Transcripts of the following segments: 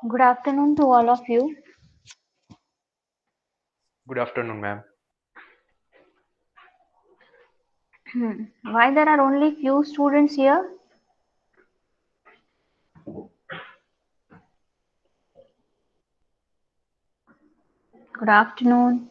Good afternoon to all of you. Good afternoon, ma'am. Why there are only few students here? Good afternoon.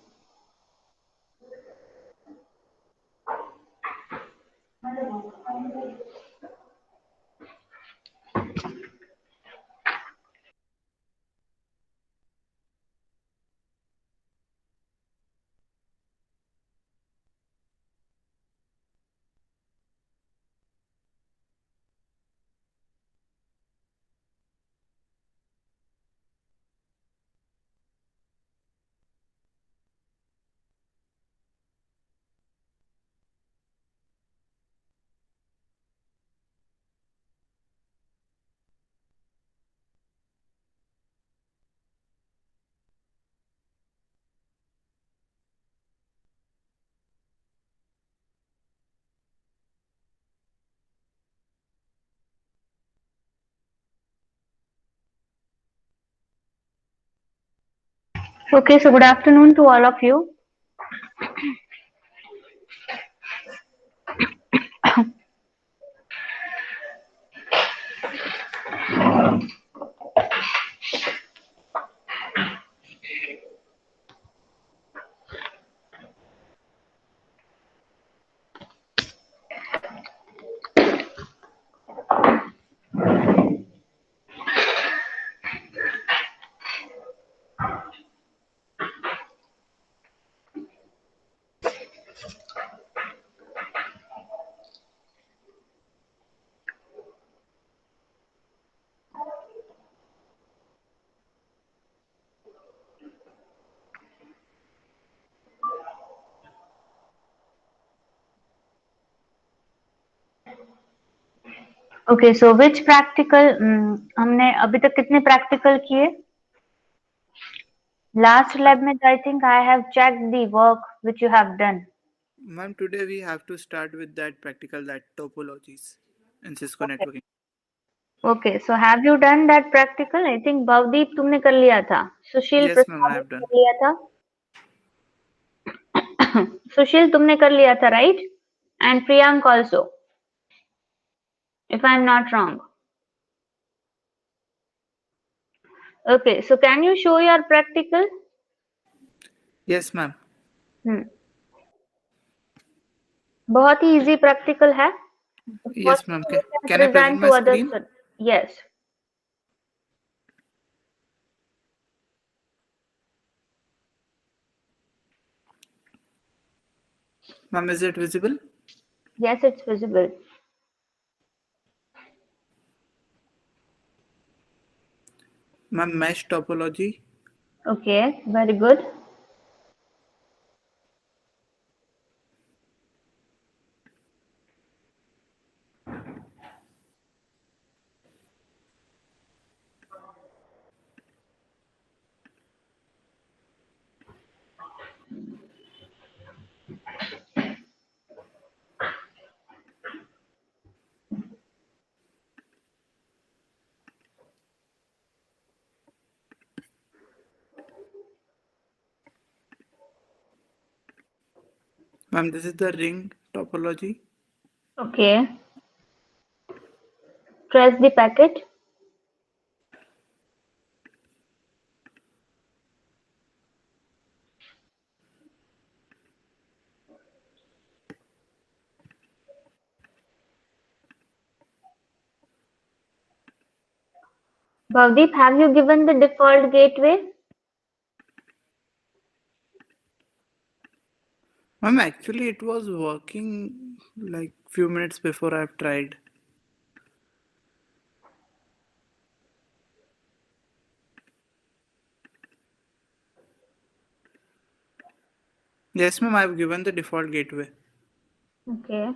Okay, so good afternoon to all of you. Okay, so which practical हमने अभी तक कितने practical किए? Last lab में I think I have checked the work which you have done. Ma'am, today we have to start with that practical, that topologies in Cisco Okay. networking. Okay, so have you done that practical? I think Bhavdeep तुमने कर लिया था. सुशील Yes, ma'am, I Prasad have ने done. कर लिया था. सुशील तुमने कर लिया था, right? And Priyank also, if I'm not wrong. Okay, so can you show your practical? Yes, ma'am. Hmm. बहुत ही easy practical है. Yes, First ma'am. thing you can Can I present present my to others. screen? Yes. Ma'am, is it visible? Yes, it's visible. Ma'am, mesh topology. Okay, very good. Ma'am, this is the ring topology. Okay. Press the packet. Bhavdeep, have you given the default gateway? Ma'am, actually, it was working like few minutes before I've tried. Yes, ma'am, I've given the default gateway. Okay.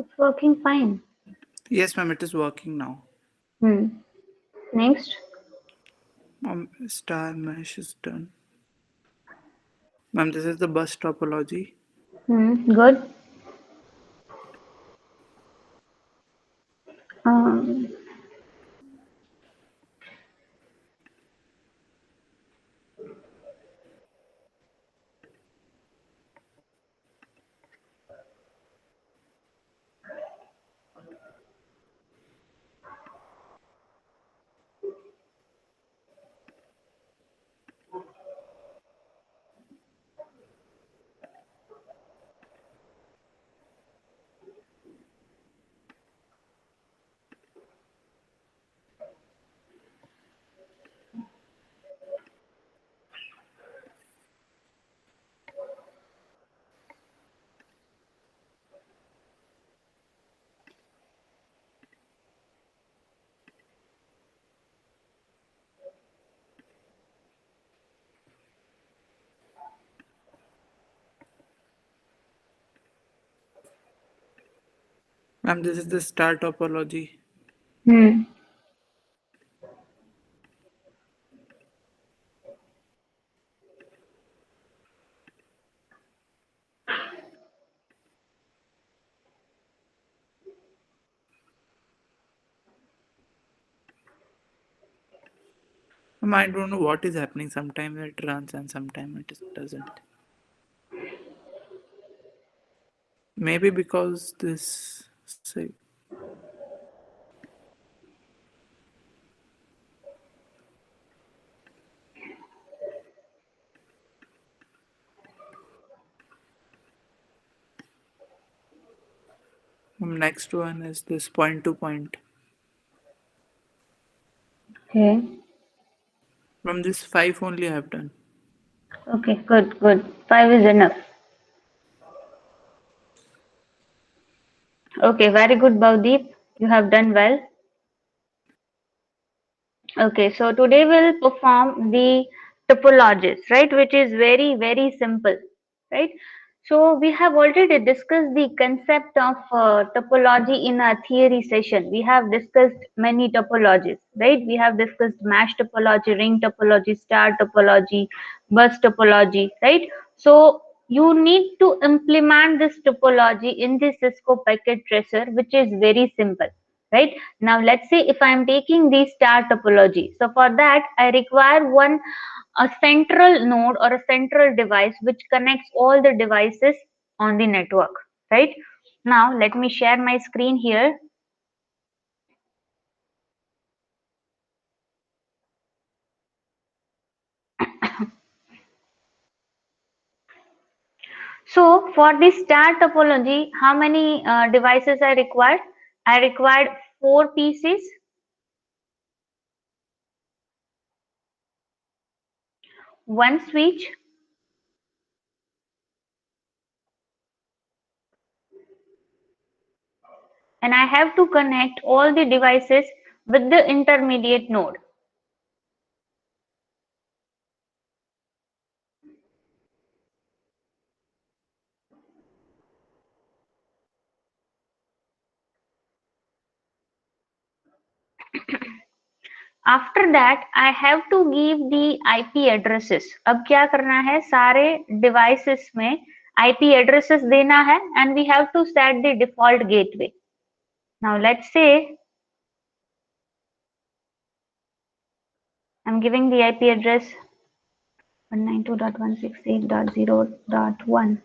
It's working fine. Yes, ma'am, it is working now. Hmm. Next. Star mesh is done. Ma'am, this is the bus topology. Good. Um, Ma'am, this is the star topology. hmm. Ma'am, I don't know what is happening. Sometimes it runs and sometimes it doesn't. Maybe because this. Say, next one is this point to point. Okay. From this 5 only I have done. Okay. Good. Good. 5 is enough. Okay. Very good, Bhavdeep. You have done well. Okay, so today we'll perform the topologies, right, which is very, very simple, right? So we have already discussed the concept of topology in our theory session. We have discussed many topologies, right? We have discussed mesh topology, ring topology, star topology, bus topology, right? So you need to implement this topology in the Cisco packet tracer, which is very simple, right? Now let's say if I am taking the star topology. So for that I require one a central node or a central device which connects all the devices on the network, right? Now let me share my screen here. So for the star topology, how many devices I required? I required 4 PCs, one switch, and I have to connect all the devices with the intermediate node. After that I have to give the IP addresses. अब क्या करना है, सारे devices में IP addresses देना है and we have to set the default gateway. Now let's say I'm giving the IP address 192.168.0.1.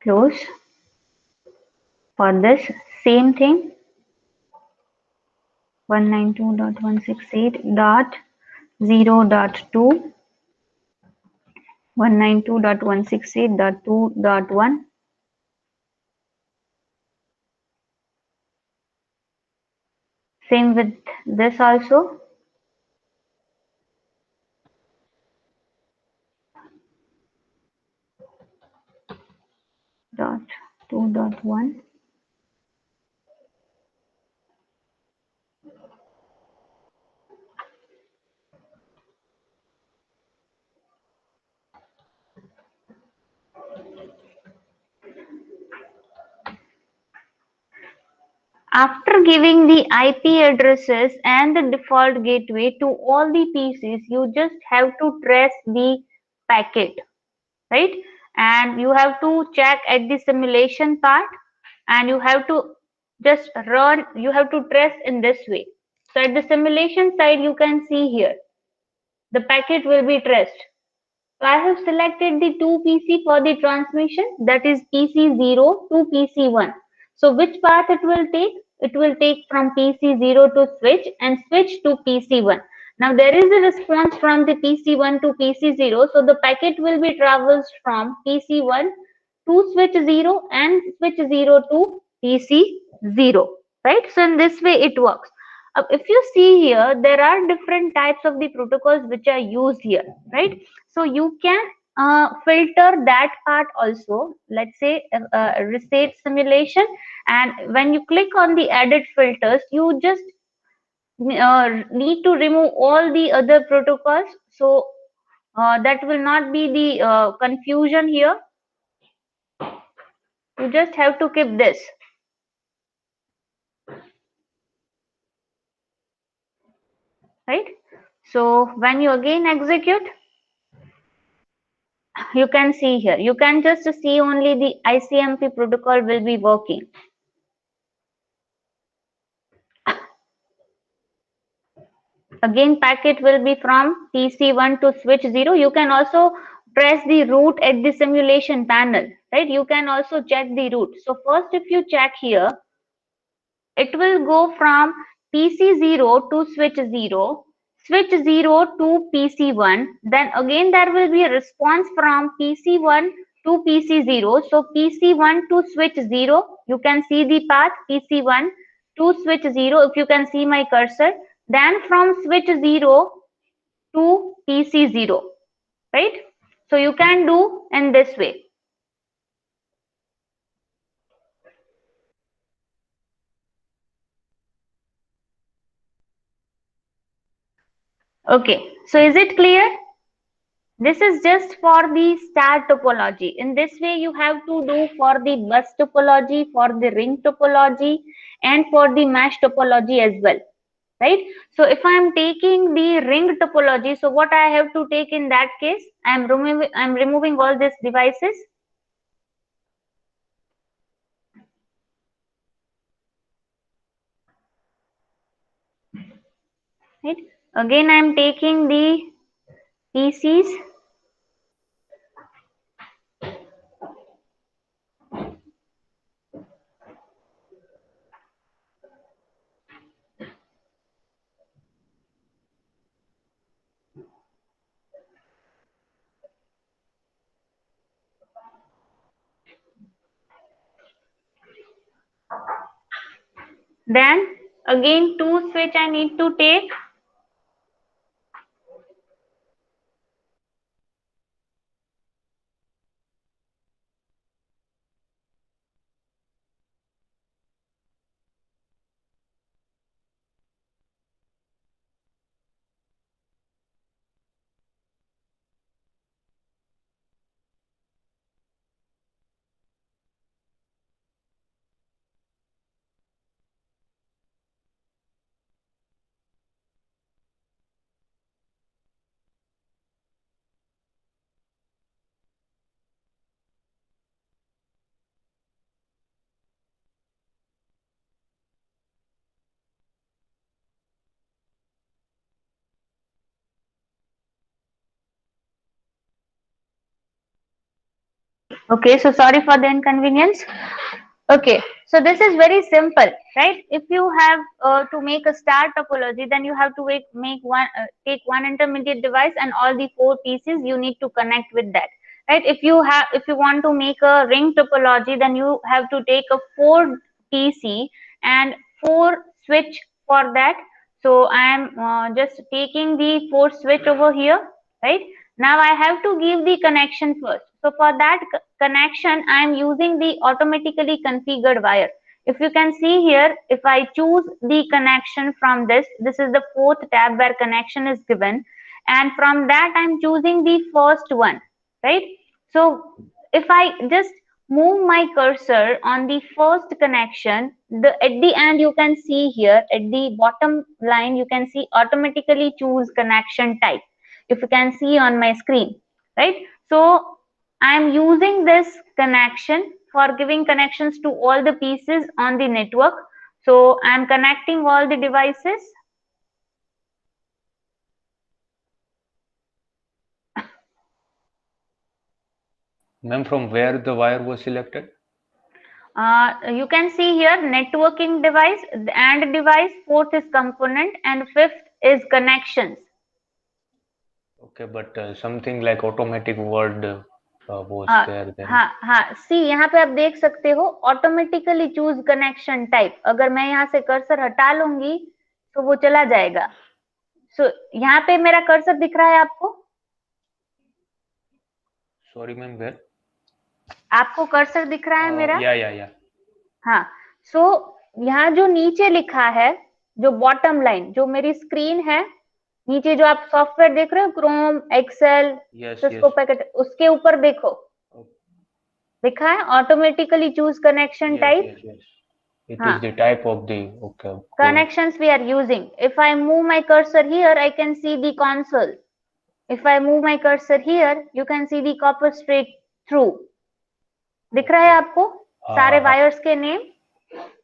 Close. For this same thing 192.168.0.2, 192.168.2.1. Same with this also. Dot 2.1. After giving the IP addresses and the default gateway to all the PCs, you just have to trace the packet, right? And you have to check at the simulation part, and you have to just run, you have to trace in this way. So at the simulation side, you can see here, the packet will be traced. So I have selected the two PC for the transmission, that is PC0 to PC1. So which path it will take? It will take from PC0 to switch and switch to PC1. Now there is a response from the PC1 to PC0, so the packet will be traversed from PC1 to switch 0 and switch 0 to PC0, right? So in this way it works. If you see here, there are different types of the protocols which are used here, right? So you can filter that part also. Let's say reset simulation, and when you click on the edit filters, you just need to remove all the other protocols. So that will not be the confusion here. You just have to keep this, right? So when you again execute, you can see here, you can just see only the ICMP protocol will be working. Again, packet will be from PC1 to switch 0. You can also press the root at the simulation panel, right? You can also check the root. So first, if you check here, it will go from PC0 to switch 0, switch 0 to PC1. Then again, there will be a response from PC1 to PC0. So PC1 to switch 0, you can see the path PC1 to switch 0 if you can see my cursor. Then from switch 0 to PC0, right? So you can do in this way. Okay, so is it clear? This is just for the star topology. In this way, you have to do for the bus topology, for the ring topology, and for the mesh topology as well, right? So if I am taking the ring topology, so what I have to take in that case, I'm removing all these devices, right? Again, I'm taking the PCs. Then again, two switch I need to take. Okay, so sorry for the inconvenience. Okay, so this is very simple, right? If you have to make a star topology, then you have to take one intermediate device and all the four pieces you need to connect with that, right? If you want to make a ring topology, then you have to take a four PC and four switch for that. So I am just taking the four switch over here, right? Now I have to give the connection first. So for that connection, I am using the automatically configured wire. If you can see here, if I choose the connection from this is the fourth tab where connection is given, and from that I'm choosing the first one, right? So if I just move my cursor on the first connection, at the end you can see here at the bottom line you can see automatically choose connection type. If you can see on my screen, right? So I am using this connection for giving connections to all the pieces on the network. So I am connecting all the devices. Ma'am, from where the wire was selected? You can see here networking device and device, fourth is component, and fifth is connections. Okay, but something like automatic word was हाँ there then. हाँ हाँ, सी यहाँ पे आप देख सकते हो automatically choose connection type. अगर मैं यहाँ से कर्सर हटा लूंगी तो वो चला जाएगा। सो यहाँ पे मेरा कर्सर दिख रहा है आपको? Sorry, ma'am, where? आपको कर्सर दिख रहा है मेरा? Yeah. हाँ। सो यहाँ जो नीचे लिखा है, जो बॉटम लाइन जो मेरी स्क्रीन है, नीचे जो आप सॉफ्टवेयर देख रहे हो, Chrome, Excel, Yes. Cisco packet, उसके ऊपर देखो Oh, लिखा है automatically choose connection type. yes. It हाँ, is the type of the. Okay, cool. connections we are using. If I move my cursor here, I can see the console. If I move my cursor here, you can see the copper straight through. दिख रहा है Okay. आपको सारे हाँ. Wires के name?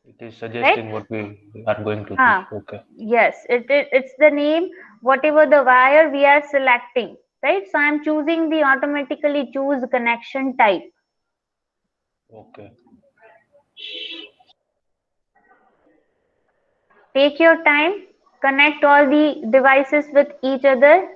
It is Right? suggesting what we are going to choose. हाँ, Okay. yes, it's the name whatever the wire we are selecting, right? So I'm choosing the automatically choose connection type. Okay. Take your time, connect all the devices with each other.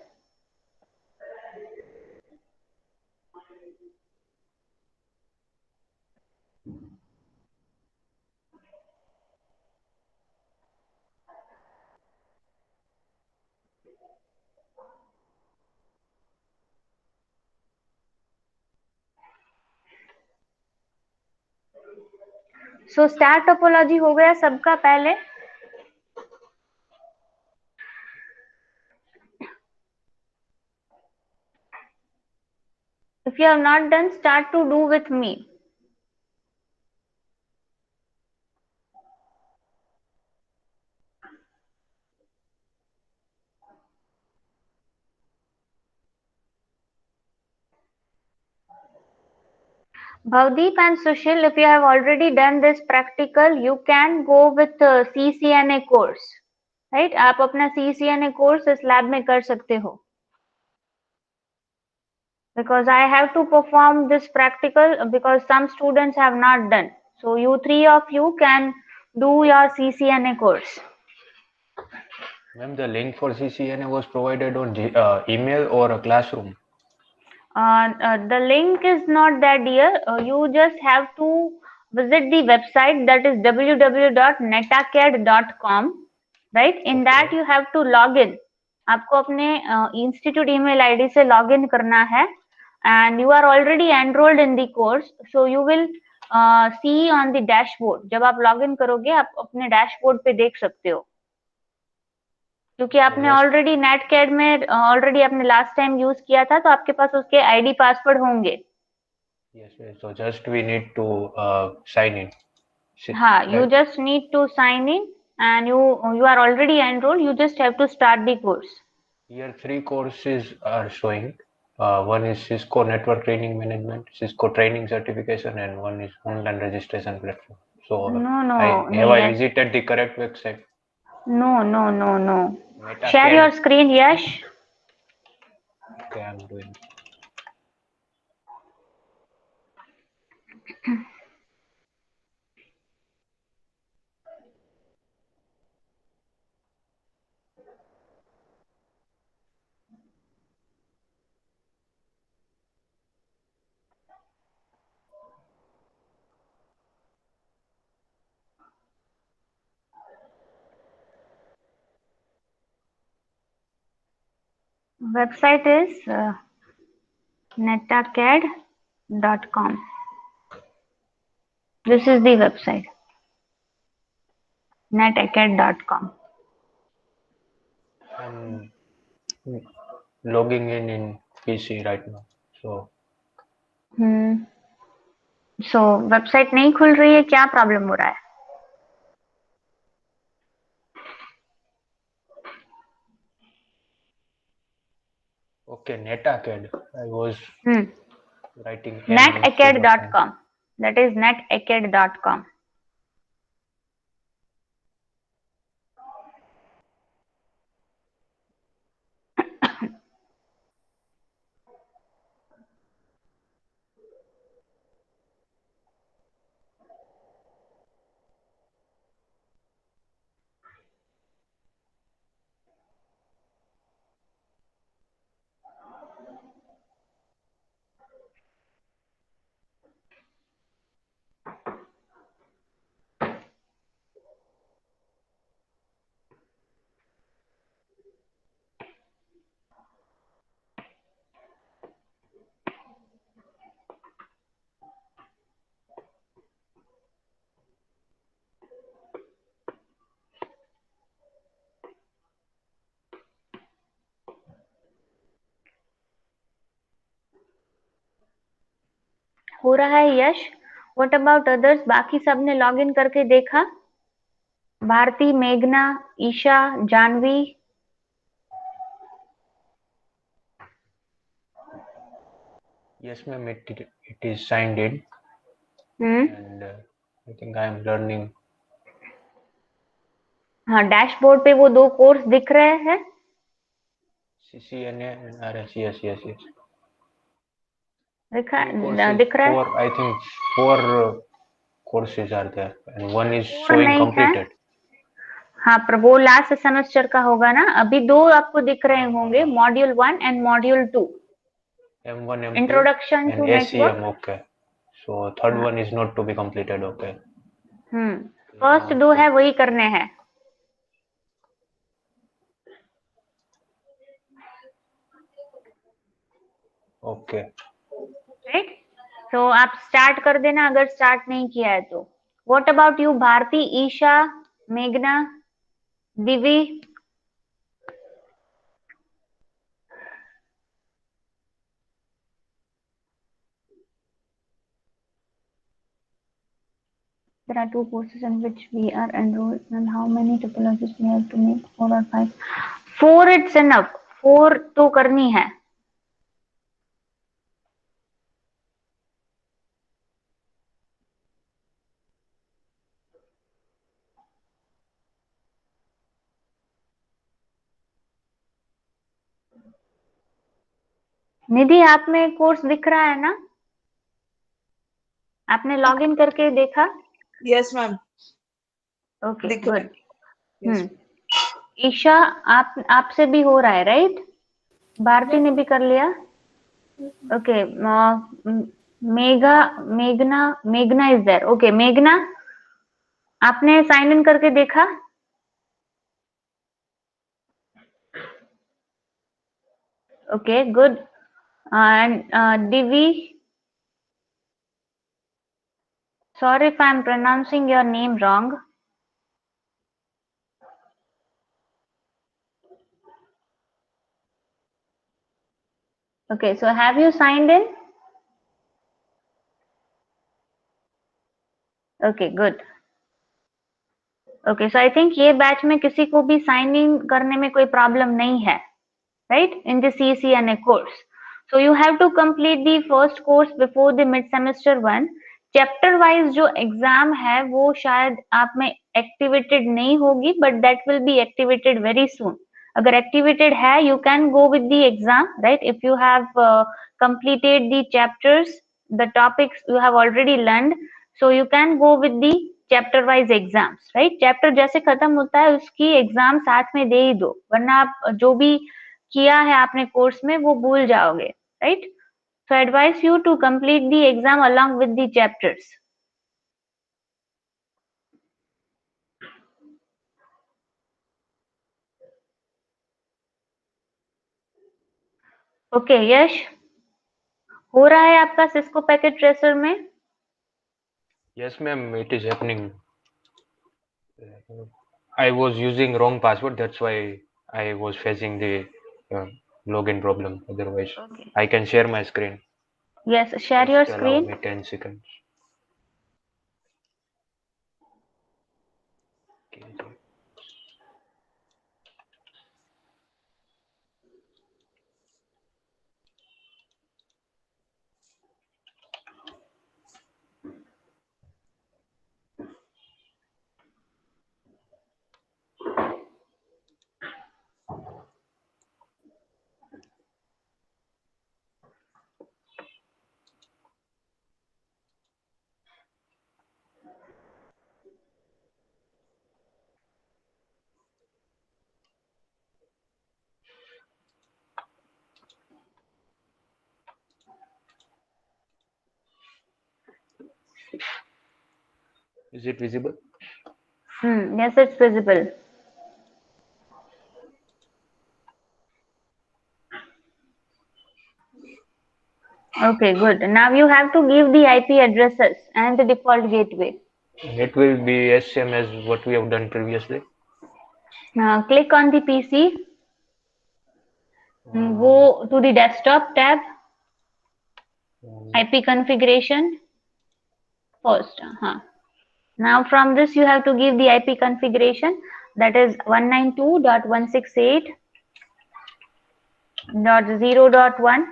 So star topology हो गया सबका पहले। If you have not done, start to do with me. Bhavdeep and Sushil, if you have already done this practical, you can go with CCNA course, right? आप अपना CCNA course इस lab में कर सकते हो. Because I have to perform this practical because some students have not done. So you three of you can do your CCNA course. Ma'am, the link for CCNA was provided on email or a classroom. The link is not that dear. You just have to visit the website, that is www.netacad.com, right? In that Okay. you have to log in. आपको अपने institute email ID से log in करना है, and you are already enrolled in the course, so you will see on the dashboard. जब आप log in करोगे आप अपने dashboard पे देख सकते हो, क्योंकि आपने Just ऑलरेडी नेटकैड में ऑलरेडी आपने लास्ट टाइम यूज किया था, तो आपके पास उसके आईडी पासवर्ड होंगे। yes. So just we need to sign in. हाँ, you Right? just need to sign in and you are already enrolled. You just have to start the course. Here three courses are showing. One is Cisco Network Training Management, Cisco Training Certification, and one is Online Registration Platform. So No, I have नहीं I है। visited the correct website. No. Share your MetaCAD. screen, Yash. Okay, I'm doing. Website is netacad.com. .com. This is the website, netacad.com. I'm logging in PC right now. So so website नहीं खुल रही है, क्या problem हो रहा है? okay, netacad. I was writing N instead of N. netacad.com. That is netacad.com. हो रहा है यश? What about others? बाकी सबने लॉग इन करके देखा? भारती, मेघना, Isha, Janvi? Yes, ma'am. It is signed in, hmm, and I think I am learning. हाँ, dashboard पे वो 2 कोर्स दिख रहे हैं। CCNA and RS. Yes, yes, yes. Two दिख रहा है? 4. I think 4 courses are there, and one is 4 showing नहीं है। completed. हाँ, पर वो लास्ट सेमेस्टर का होगा ना। अभी 2 आपको दिख रहे होंगे, module 1 and module 2, M1, M2, introduction to and network. ACM. Okay. So third हाँ, one is not to be completed. Okay. First 2 है वही करने हैं। Okay. राइट? तो आप स्टार्ट कर देना अगर स्टार्ट नहीं किया है तो। What about you Bharati, Isha, मेघना, Divi? There are 2 courses in which we are enrolled, and how many topologies we have to make? 4 or 5? 4 it's enough. 4 तो करनी है। निधि, आप में कोर्स दिख रहा है ना? आपने लॉग इन करके देखा? यस मैम, ओके, दिख रहा गुड। है। Yes. ईशा, आपसे भी हो रहा है राइट? भारती ने भी कर लिया? ओके। मेघना इज देयर। ओके, मेघना, आपने साइन इन करके देखा? Okay, good. And Divi, sorry if I'm pronouncing your name wrong. Okay, so have you signed in? Okay, good. Okay, so I think ये बैच में किसी को भी साइन इन करने में कोई प्रॉब्लम नहीं है, right? In the CCNA course. So you have to complete the first course before the mid semester 1. Chapter wise जो एग्जाम है वो शायद आप में एक्टिवेटेड नहीं होगी, but that will be activated very soon. अगर एक्टिवेटेड है, you can go with the exam, right? If you have completed the chapters, the topics you have already learned, so you can go with the chapter wise exams, right? Chapter जैसे खत्म होता है उसकी exam साथ में दे ही दो, वरना आप जो भी किया है आपने कोर्स में वो भूल जाओगे, right? So I advise you to complete the exam along with the chapters. Okay, Yash. हो रहा है आपका सिस्को पैकेट ट्रेसर में? Yes, ma'am, it is happening. I was using wrong password, that's why I was facing the uh, login problem. Otherwise, Okay. I can share my screen. Yes, share your Just allow screen. me 10 seconds. Okay. Is it visible? Yes, it's visible. Okay, good. Now you have to give the IP addresses and the default gateway. It will be same as what we have done previously. Click on the PC. Go to the desktop tab. IP configuration first. Now from this you have to give the IP configuration, that is 192.168.0.1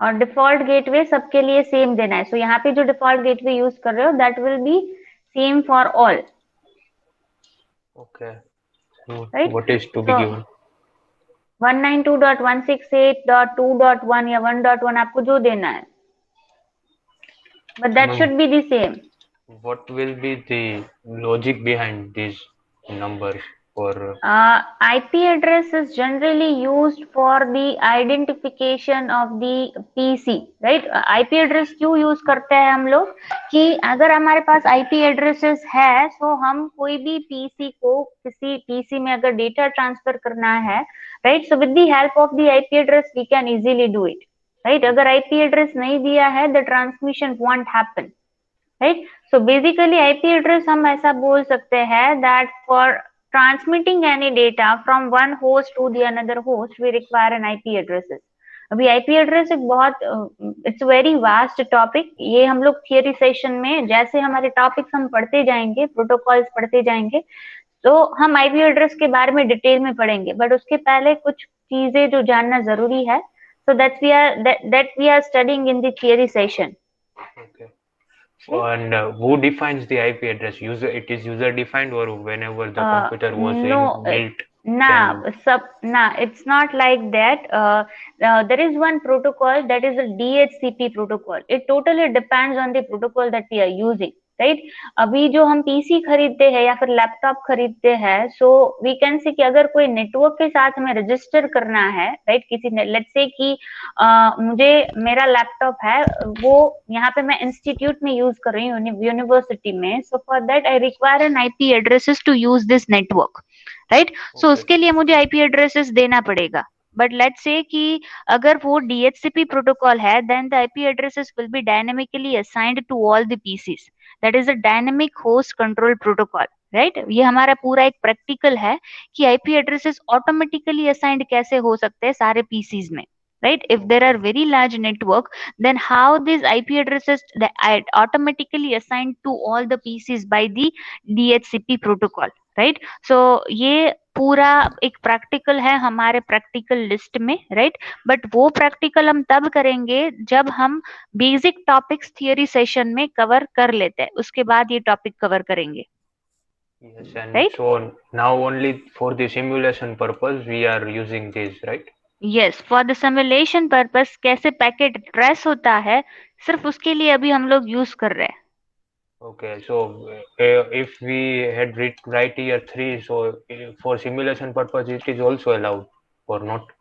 और default gateway सबके लिए same देना है. सो यहाँ पे जो default gateway use कर रहे हो that will be same for all. Okay. Right? What is to be So given? 192.168.2.1 या 1.1 आपको जो देना है, but that Ma'am, should be the same. what will be the logic behind these numbers for IP address is generally used for the identification of the PC, right? IP address क्यों use करते हैं हम लोग कि अगर हमारे पास IP addresses है तो हम कोई भी PC को किसी PC में अगर डेटा ट्रांसफर करना है, right? So with the help of the IP address we can easily do it, right? अगर IP address नहीं दिया है the transmission won't happen, right? So basically IP address हम ऐसा बोल सकते हैं that for transmitting any data from one host to the another host we require an IP addresses. अभी IP एड्रेस एक बहुत इट्स वेरी वास्ट टॉपिक. ये हम लोग थियरी सेशन में जैसे हमारे टॉपिक्स हम पढ़ते जाएंगे, प्रोटोकॉल्स पढ़ते जाएंगे, तो हम IP एड्रेस के बारे में डिटेल में पढ़ेंगे, बट उसके पहले कुछ चीजें जो जानना जरूरी है. So that we are studying in the theory session. okay. And who defines the IP address? User, it is user defined, or whenever the computer was No, built. nah, it's not like that. There is one protocol that is a DHCP protocol. It totally depends on the protocol that we are using, right? अभी जो हम PC खरीदते हैं या फिर laptop खरीदते हैं, सो we can से कि अगर कोई नेटवर्क के साथ हमें रजिस्टर करना है, राइट? किसी ने लेट्स से कि मुझे मेरा लैपटॉप है, वो यहाँ पे मैं इंस्टीट्यूट में यूज कर रही हूँ, यूनिवर्सिटी में, so for that I require an IP addresses to use this network, right? So उसके लिए मुझे आईपी एड्रेसेस देना पड़ेगा. बट लेट्स से कि अगर वो डीएचसीपी प्रोटोकॉल है, then the IP addresses will be dynamically assigned to all the PCs. That is a dynamic host control protocol, right? ये हमारा पूरा एक प्रैक्टिकल है कि आईपी एड्रेसेस ऑटोमेटिकली असाइंड कैसे हो सकते हैं सारे पीसीज में, right? If there are very large network, then how these IP addresses automatically assigned to all the PCs by the DHCP protocol, right? So ये पूरा एक प्रैक्टिकल है हमारे प्रैक्टिकल लिस्ट में, राइट? बट वो प्रैक्टिकल हम तब करेंगे जब हम बेसिक टॉपिक्स थियरी सेशन में कवर कर लेते हैं, उसके बाद ये टॉपिक कवर करेंगे. Yes, and Right? so now only for the simulation purpose we are using this, right? Yes, for the simulation purpose कैसे पैकेट ट्रेस होता है, सिर्फ उसके लिए अभी हम लोग यूज कर रहे हैं. Okay, so if we had write here 3, so for simulation purpose it is also allowed or not?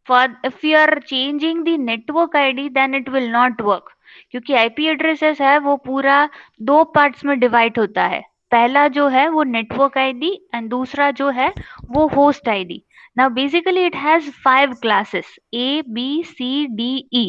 For if you are changing the network ID then it will not work, क्योंकि IP addresses है वो पूरा दो parts में divide होता है, पहला जो है वो नेटवर्क आईडी एंड दूसरा जो है वो host ID. Now basically it has 5 classes A B C D E,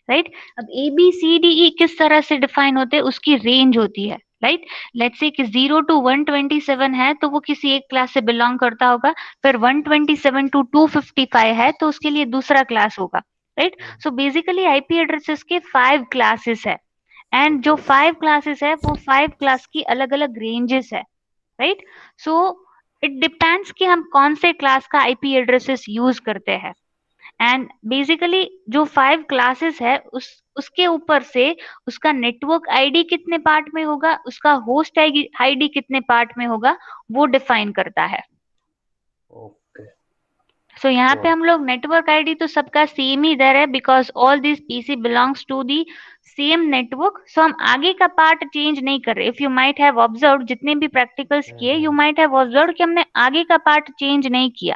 right. अब A B C D E किस तरह से डिफाइन होते हैं, उसकी रेंज होती है, राइट. लेट्स से कि 0 to 127 है तो वो किसी एक क्लास से बिलोंग करता होगा. फिर 127 to 255 है तो उसके लिए दूसरा क्लास होगा, right. So basically IP addresses के 5 क्लासेस है एंड जो 5 क्लासेस है वो 5 क्लास की अलग अलग रेंजेस है, राइट. सो इट डिपेंड्स कि हम कौन से क्लास का आईपी एड्रेसेस यूज करते हैं. एंड बेसिकली जो 5 क्लासेस है उसके ऊपर से उसका नेटवर्क आईडी कितने पार्ट में होगा, उसका होस्ट आईडी कितने पार्ट में होगा, वो डिफाइन करता है. ओके. सो यहाँ पे हम लोग नेटवर्क आईडी तो सबका सेम ही दे रहे हैं because all this PC belongs to the same network. So हम आगे का पार्ट चेंज नहीं कर रहे. If you might have observe, जितने भी प्रैक्टिकल्स किए यू माइट हैव ऑब्जर्व कि हमने आगे का पार्ट चेंज नहीं किया,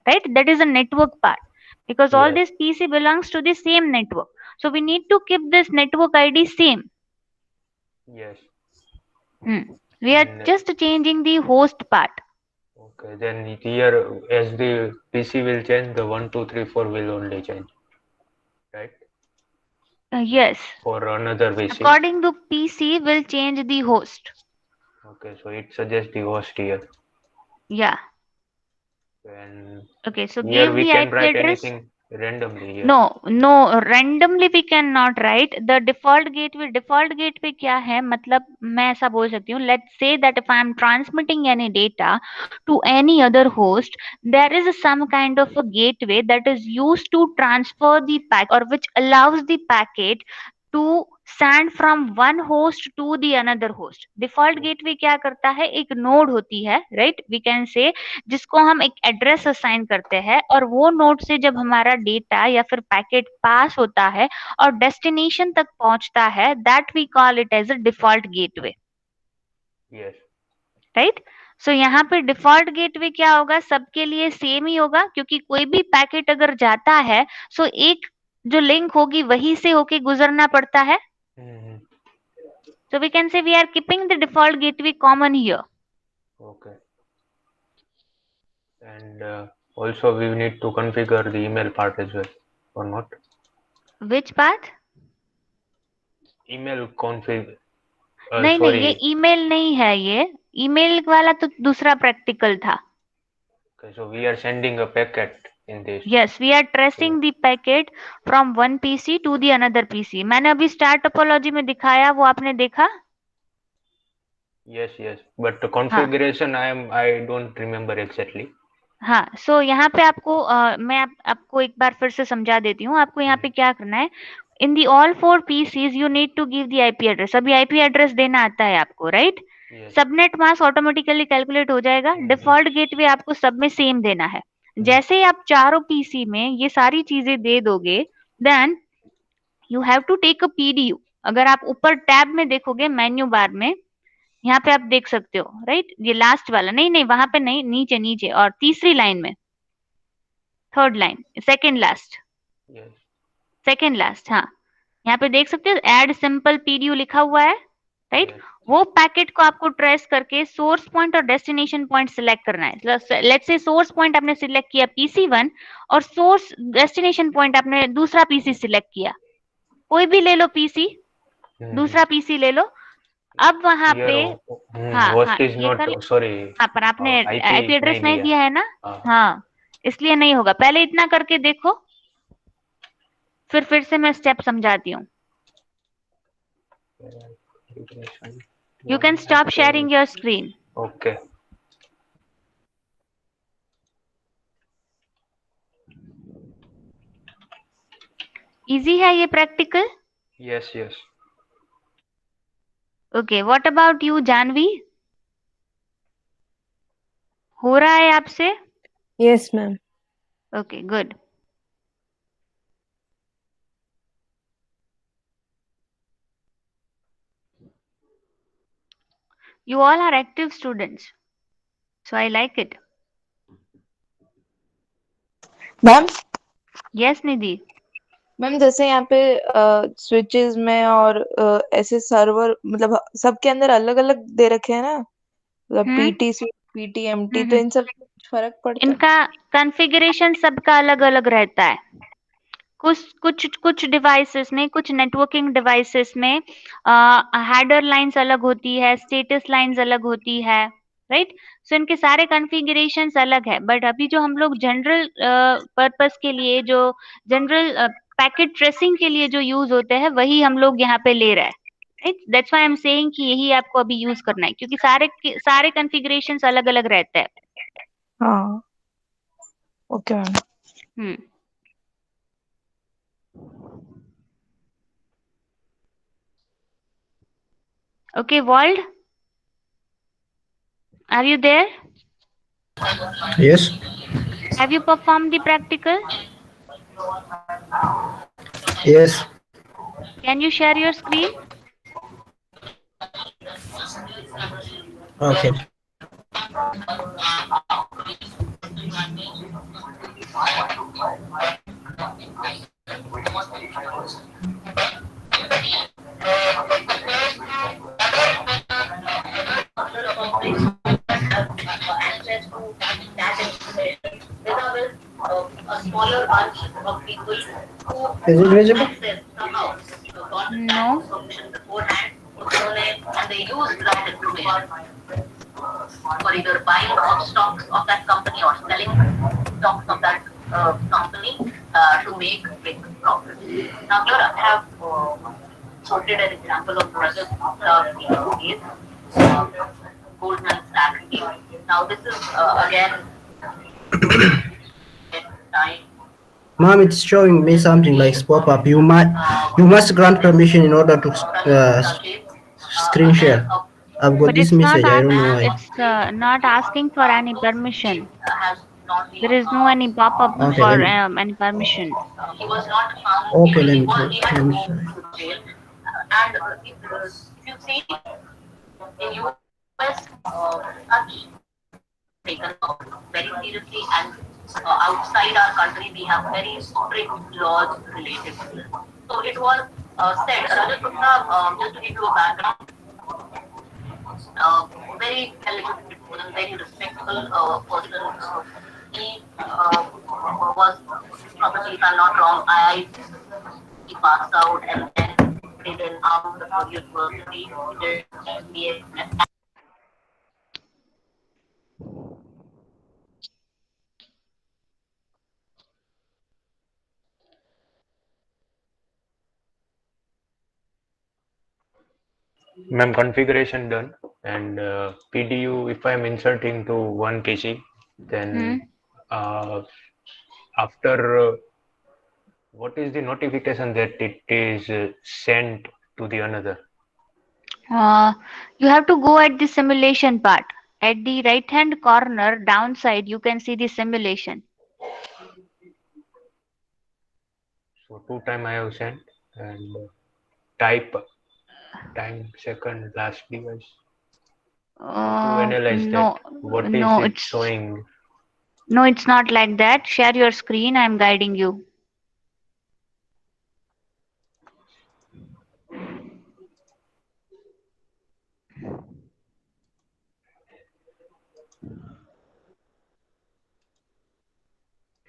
right. That is a network part because all this PC belongs to the same network. So we need to keep this network ID same. Yes. We are just changing the host part. Okay, then here as the PC will change, the 1, 2, 3, 4 will only change, right? Yes. For another PC. According to PC will change the host. Okay, so it suggests the host here. Yeah. And okay, so here give we the can IP write address. anything randomly here. No, randomly we cannot write. The default gateway क्या है, मतलब मैं ऐसा बोल सकती हूँ. Let's say that if I am transmitting any data to any other host, there is some kind of a gateway that is used to transfer the packet or which allows the packet to send from one host to the another host. Default gateway क्या करता है, एक node होती है, right? We can say जिसको हम एक address assign करते हैं और वो नोड से जब हमारा डेटा या फिर पैकेट पास होता है और डेस्टिनेशन तक पहुंचता है, that we call it as a default gateway. Yes. Right. So यहाँ पे डिफॉल्ट गेटवे क्या होगा, सबके लिए सेम ही होगा क्योंकि कोई भी पैकेट अगर जाता है सो एक जो लिंक होगी वही से होके गुजरना पड़ता है. So we can say we are keeping the default gateway common here. Okay. And also we need to configure the email part as well, or not? Which part? Email config. नहीं sorry. नहीं, ये email नहीं है, ये email वाला तो दूसरा practical था. Okay, so we are sending a packet in this. Yes, we are tracing the packet from one PC to the another PC. मैंने अभी स्टार टोपोलॉजी में दिखाया, वो आपने देखा? Yes, yes, but the configuration I don't remember exactly. हाँ, सो यहाँ पे आपको मैं आपको एक बार फिर से समझा देती हूँ. आपको यहाँ पे क्या करना है, in the all 4 PCs you need to give the IP address. अभी आईपी एड्रेस देना आता है आपको, right? Subnet mask automatically calculate हो जाएगा. डिफॉल्ट गेटवे आपको सब में सेम देना है. जैसे ही आप चारों पीसी में ये सारी चीजें दे दोगे, then you have to take a PDU. अगर आप ऊपर टैब में देखोगे मेन्यू बार में, यहाँ पे आप देख सकते हो, राइट? ये लास्ट वाला, नहीं नहीं वहां पे नहीं, नीचे नीचे और तीसरी लाइन में, third line, second last, second last. हाँ, यहाँ पे देख सकते हो एड सिंपल पीडीयू लिखा हुआ है, राइट? वो पैकेट को आपको ट्रेस करके सोर्स पॉइंट और डेस्टिनेशन पॉइंट सिलेक्ट करना है. लेट्स से सोर्स पॉइंट आपने सिलेक्ट किया PC1 और सोर्स डेस्टिनेशन पॉइंट आपने दूसरा पीसी सिलेक्ट किया. कोई भी ले लो पीसी, दूसरा पीसी ले लो. अब वहां पे ये पर आपने आईपी एड्रेस नहीं दिया है ना. हाँ, इसलिए नहीं होगा. पहले इतना करके देखो, फिर से मैं स्टेप समझाती हूँ. You can stop sharing your screen. Okay. Easy है ये practical? Yes, yes. Okay, what about you, Janvi? हो रहा है आपसे? Yes, ma'am. Okay, good. You all are active students, so I like it. Ma'am. Yes, Nidhi. Ma'am जैसे यहाँ पे switches में और ऐसे सर्वर मतलब सबके अंदर अलग अलग दे रखे हैं ना, मतलब हम्म पीटीसी पीटीएमटी, तो हम्म। इन सब में कुछ फर्क पड़ता है? इनका कॉन्फ़िगरेशन सबका अलग अलग रहता है। कुछ कुछ कुछ डिवाइसेस में, कुछ नेटवर्किंग डिवाइसेस में हेडर लाइंस अलग होती है, स्टेटस लाइंस अलग होती है, राइट। सो इनके सारे कॉन्फ़िगरेशंस अलग है, बट अभी जो हम लोग जनरल पर्पस के लिए, जो जनरल पैकेट ट्रेसिंग के लिए जो यूज होते हैं, वही हम लोग यहाँ पे ले रहे हैं, right. That's why I am saying कि यही आपको अभी यूज करना है, क्योंकि सारे कॉन्फ़िगरेशंस अलग अलग रहते हैं। हाँ, okay ma'am. Hmm. Okay, Wald, are you there? Yes, Have you performed the practical? yes. Can you share your screen? Okay. Is it visible? No. For either buying of stocks of that company or selling stocks of that company to make big profits. Now here I have quoted an example of project case, Goldman Sachs case. Now this is again time. Mom, it's showing me something like pop-up. You must grant permission in order to screen share. I've got But this message. I don't know why. it's not asking for any permission. There is no any pop-up Okay, for then. any permission. He was not found. Okay, let me try. And if you see in US, such taken very seriously, and outside our country we have very strict laws related to this. So it was said, Rajat Gupta, just to give you a background, very elegant person, very respectful person. He was probably, if I'm not wrong, he passed out and then did an out of university, did MBA. Ma'am, configuration done, and PDU, if I'm inserting to one PC, then uh, after what is the notification that it is sent to the another? You have to go at the simulation part. At the right-hand corner downside, you can see the simulation. So 2 time I have sent, and type time second last device. How to analyze that? What is No, it showing? it's not like that. Share your screen. I'm guiding you.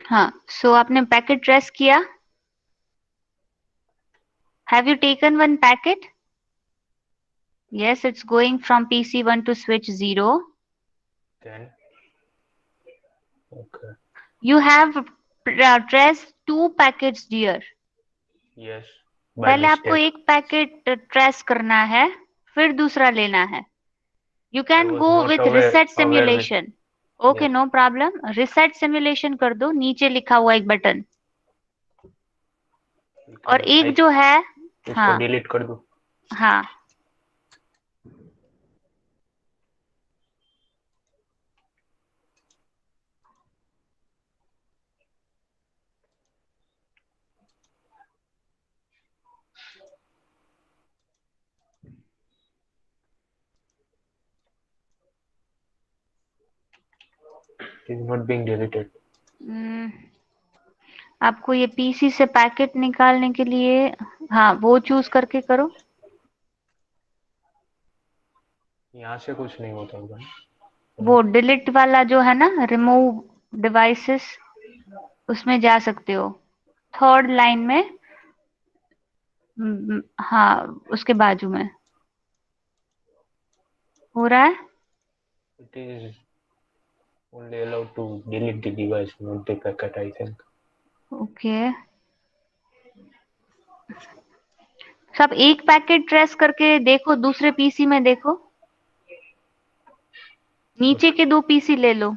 हाँ, so आपने packet trace किया? Have you taken one packet? Yes, it's going from PC1 to switch 0. Then okay, You have traced 2 packets, dear. yes, by पहले आपको mistake. एक packet trace करना है, फिर दूसरा लेना है. You I can was go not with aware reset with. simulation. Okay, Yes, no problem. Reset simulation कर दो, नीचे लिखा हुआ एक बटन. you और can. एक जो है, इसको हाँ डिलीट कर दूं. हाँ, It is not being deleted. आपको ये पीसी से पैकेट निकालने के लिए, हाँ वो चूज करके करो. यहाँ से कुछ नहीं होता होगा. वो डिलीट वाला जो है ना, रिमूव डिवाइसेस, उसमें जा सकते हो, थर्ड लाइन में। हाँ, उसके बाजू में हो रहा है। It is only allowed to delete the device, not the packet, I think. Okay, सब एक पैकेट ट्रेस करके देखो, दूसरे पीसी में देखो, नीचे के 2 पीसी ले लो।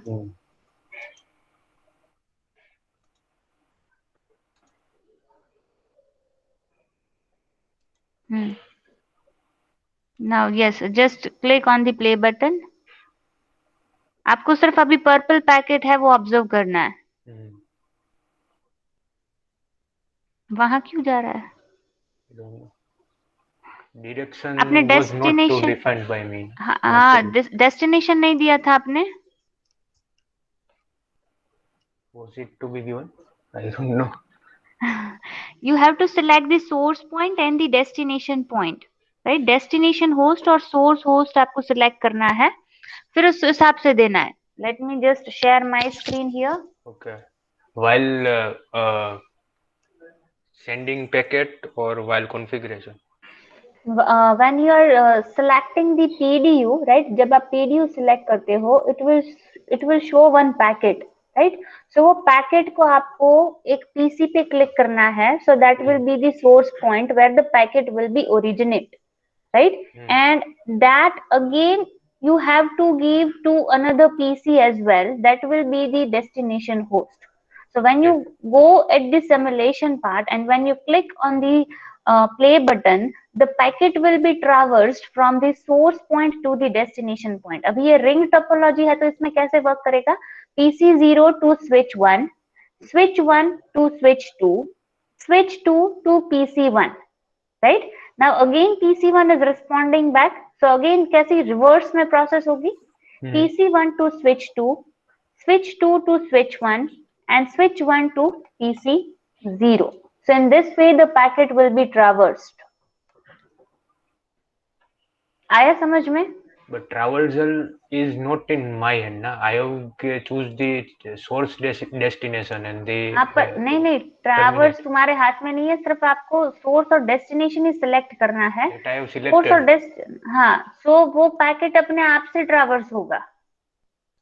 Hmm. Now yes, just click on the play button. आपको सिर्फ अभी पर्पल पैकेट है वो ऑब्जर्व करना है। Hmm. वहां क्यों जा रहा है? I don't know. आपने Direction was not too destination, defined by me. Not हाँ, डेस्टिनेशन नहीं दिया था आपने। was it to be given? I don't know. You have to select the source point and the destination point, right? Destination host और source host आपको select करना है, फिर उस हिसाब से देना है। Let me just share my screen here. Okay. While sending packet or while configuration? When you are selecting the PDU, right? जब आप PDU select करते हो, it will show one packet, right? So वो packet को आपको एक PC पे click करना है, so that will be the source point where the packet will be originate, right? And that again you have to give to another PC as well, that will be the destination host. So when you go at the simulation part and when you click on the play button, the packet will be traversed from the source point to the destination point. अभी ये ring topology है, तो इसमें कैसे work करेगा? PC0 to switch 1, switch 1 to switch 2, switch 2 to PC1, right? Now again PC1 is responding back, so again कैसी reverse में process होगी? PC1 to switch 2, switch 2 to switch 1, and switch 1 to PC0. So in this way the packet will be traversed. आया समझ में? But traversal is not in my hand, na. I have to choose the source destination and the आप नहीं, traverse तुम्हारे हाथ में नहीं है, सिर्फ आपको सोर्स और डेस्टिनेशन ही सिलेक्ट करना है। that I have सोर्स और selected. हाँ, सो वो पैकेट अपने आप से ट्रैवर्स होगा,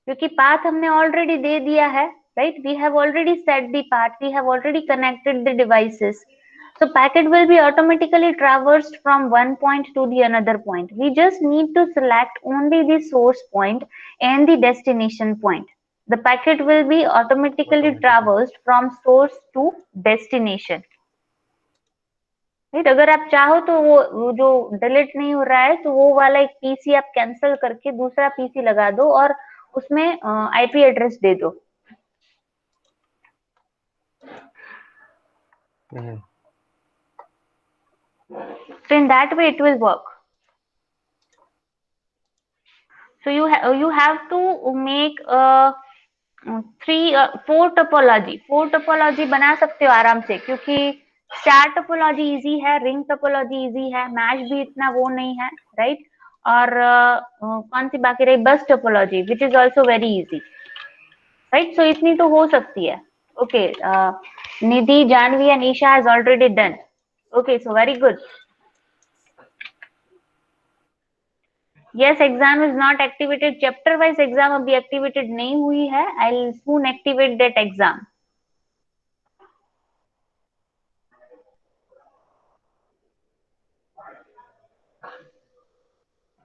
क्योंकि पाथ हमने ऑलरेडी दे दिया है, right? We have already set the path, we have already connected the devices, so packet will be automatically traversed from one point to the another point. We just need to select only the source point and the destination point. The packet will be automatically traversed from source to destination, right? अगर आप चाहो तो वो जो delete नहीं हो रहा है, तो वो वाला एक पीसी आप कैंसिल करके दूसरा पीसी लगा दो और उसमें आईपी एड्रेस दे दो। So in that way it will work. So you have to make four topology बना सकते हो आराम से, क्योंकि स्टार टोपोलॉजी इजी है, रिंग टोपोलॉजी इजी है, मैच भी इतना वो नहीं है, राइट? और कौन सी बाकी रही? Bus topology which is also very easy, right? So इतनी तो हो सकती है। Okay, Nidhi, Jahnavi and Isha has already done. Okay, so very good. Yes, exam is not activated. Chapter wise exam अभी activated नहीं हुई है. I'll soon activate that exam.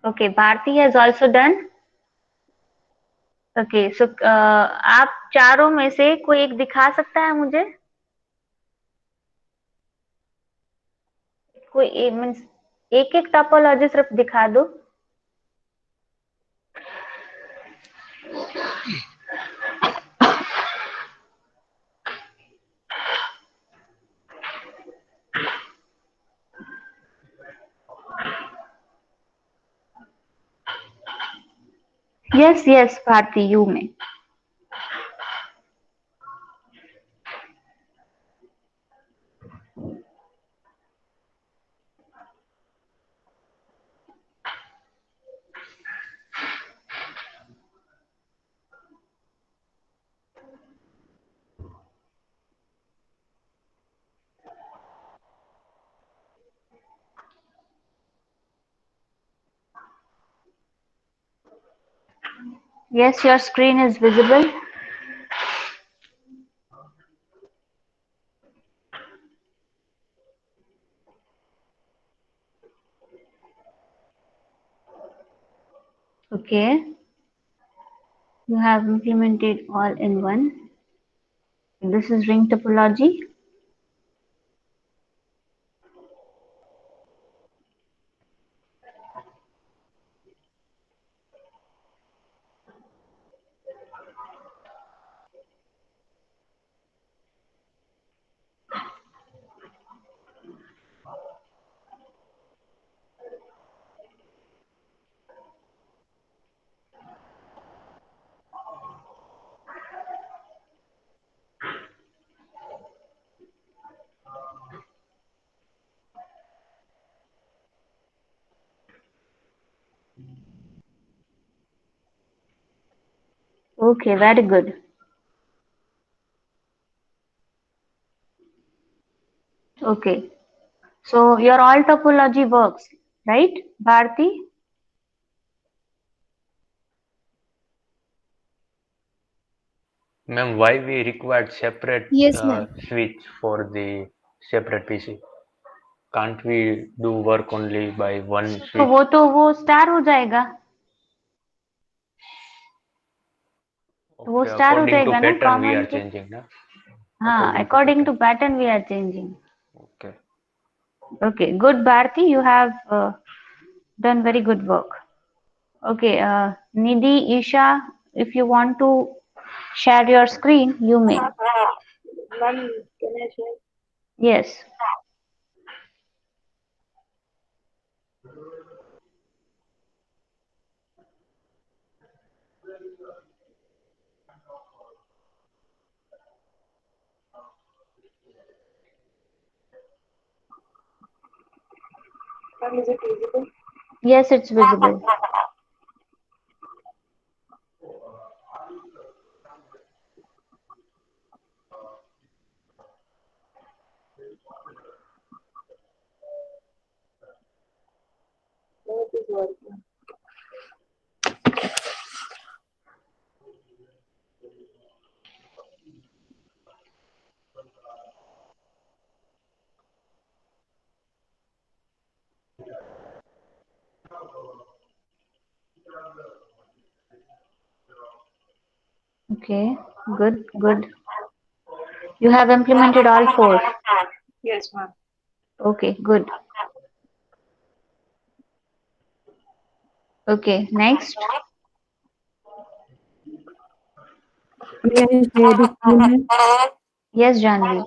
Okay, Bharti has also done. Okay, so आप चारों में से कोई एक दिखा सकता है मुझे? कोई मीन्स एक एक टोपोलॉजी सिर्फ दिखा दो। Yes, yes, Bharti, you may. Yes, your screen is visible. Okay, you have implemented all in one. This is ring topology. Okay, very good. Okay, so your all topology works, right, Bharti? Ma'am, why we required separate Yes, ma'am. switch for the separate PC? Can't we do work only by one switch? तो वो star हो जाएगा, तो वो Okay, star हो according to जाएगा ना pattern we common are के. changing, na? हाँ, According to according pattern. to pattern we are changing. Okay. Okay, good Bharti, you have done very good work. Okay, Nidhi, Isha, if you want to share your screen, you may. Ma'am, can I share? Yes. Ma'am, is it visible? Yes, it's visible. No, it is working. Okay, good, good. You have implemented all four. Yes, ma'am. Okay, good. Okay, next. May I share the screen, ma'am? Yes, Janvi.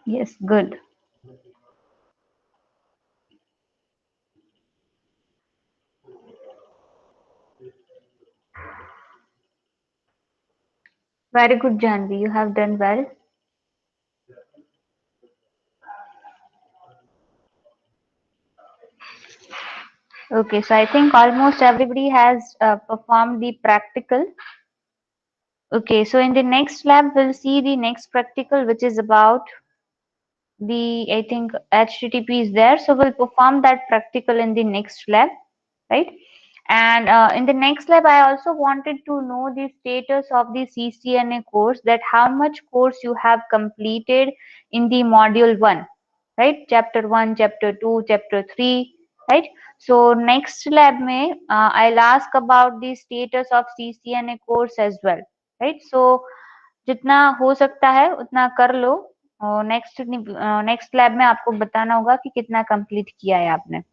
Yes, good. Very good, Janvi. You have done well. Okay, so I think almost everybody has performed the practical. Okay, so in the next lab, we'll see the next practical, which is about the, I think HTTP is there. So we'll perform that practical in the next lab, right? And in the next lab, I also wanted to know the status of the CCNA course, that how much course you have completed in the module 1, right? Chapter 1, chapter 2, chapter 3, right? So next lab में I'll ask about the status of CCNA course as well, right? So जितना हो सकता है उतना कर लो, और next lab में आपको बताना होगा कि कितना कंप्लीट किया है आपने.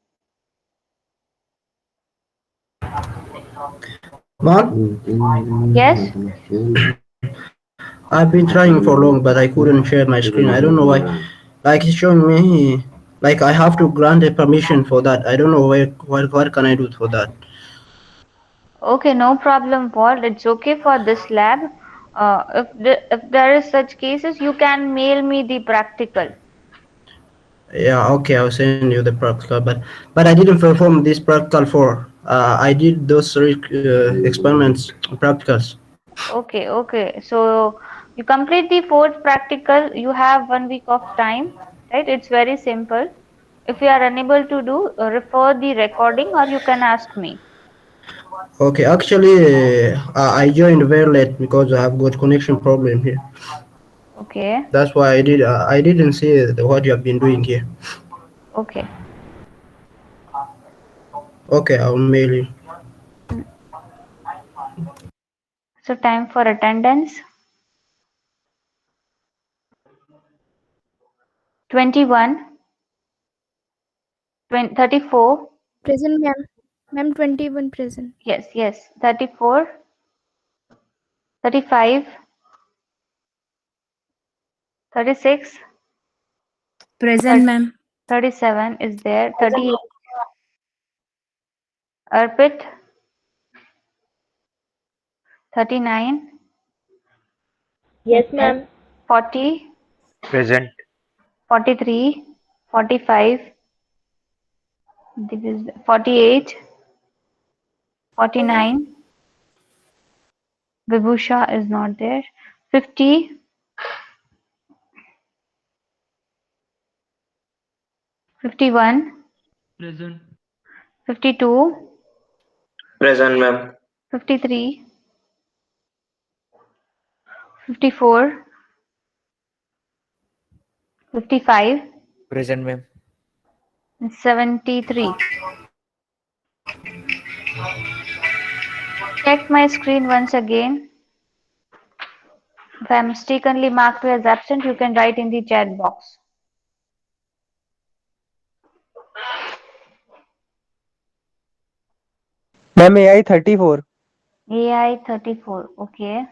Mom? Yes. I've been trying for long, but I couldn't share my screen. I don't know why. Like it's showing me, like I have to grant a permission for that. I don't know what can I do for that. Okay, no problem, Paul. It's okay for this lab. If there is such cases, you can mail me the practical. Yeah, okay, I'll send you the practical, but I didn't perform this practical for. I did those three experiments practicals. Okay. So you complete the fourth practical. You have 1 week of time, right? It's very simple. If you are unable to do, refer the recording, or you can ask me. Okay, actually, I joined very late because I have got connection problem here. Okay. That's why I didn't see what you have been doing here. Okay. Okay, I'll mail you. So time for attendance. 21, 34. Present, ma'am. Ma'am, 21 present. Yes. 34, 35, 36, Present, ma'am. 37 is there. 38. Arpit. 39. Yes, ma'am. 40. Present. 43. 45. 48. 49. Vibhusha is not there. 50. 51. Present. 52. Present, ma'am. 53. 54. 55. Present, ma'am. 73. Check my screen once again. If I am mistakenly marked as absent, you can write in the chat box. Ma'am, AI 34. AI 34. Okay.